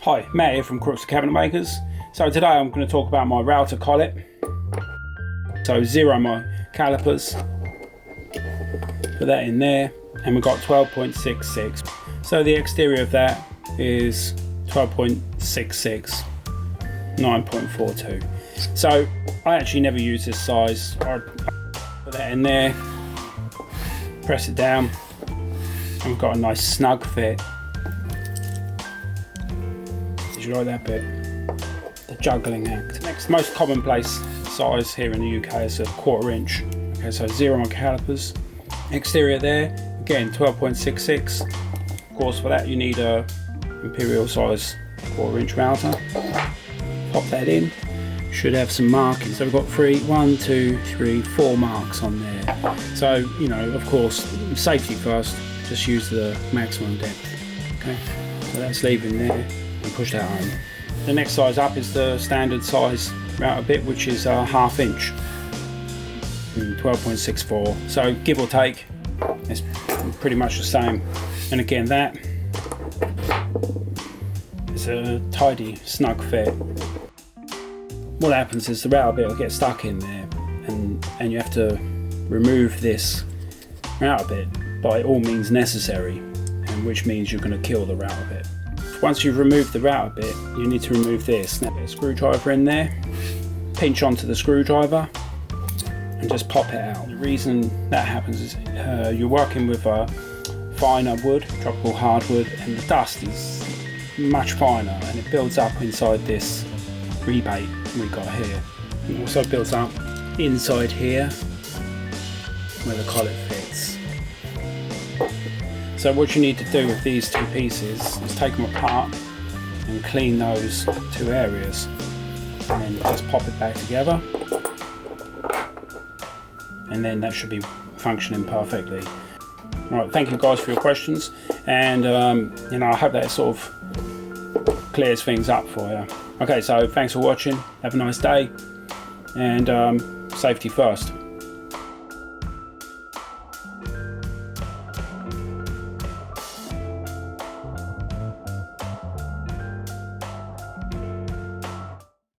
Hi, Matt here from Crooks Cabinet Makers. So today I'm going to talk about my router collet. So zero my calipers, put that in there, and we've got 12.66. So the exterior of that is 12.66, 9.42. So I actually never use this size. I put that in there, press it down, and we've got a nice snug fit. Did you like that bit? The juggling act. Next most commonplace size here in the UK is a 1/4 inch. Okay, so zero on calipers. Exterior there, again 12.66. Of course, for that you need a imperial size 1/4 inch router. Pop that in. Should have some markings. So we've got 4 marks on there. So, you know, of course, safety first, just use the maximum depth. Okay, so that's leaving there and push that home. The next size up is the standard size router bit, which is a 1/2 inch, 12.64. So give or take, it's pretty much the same. And again, that is a tidy, snug fit. What happens is the router bit will get stuck in there, and you have to remove this router bit by all means necessary, and which means you're going to kill the router bit. Once you've removed the router bit, you need to remove this. Now, get a screwdriver in there, pinch onto the screwdriver, and just pop it out. The reason that happens is you're working with a finer wood, tropical hardwood, and the dust is much finer, and it builds up inside this rebate we got here. It also builds up inside here where the collet fits. So what you need to do with these two pieces is take them apart and clean those two areas, and then just pop it back together, and then that should be functioning perfectly. Alright, thank you guys for your questions, and you know, I hope that sort of clears things up for you. Okay, so thanks for watching, have a nice day, and safety first.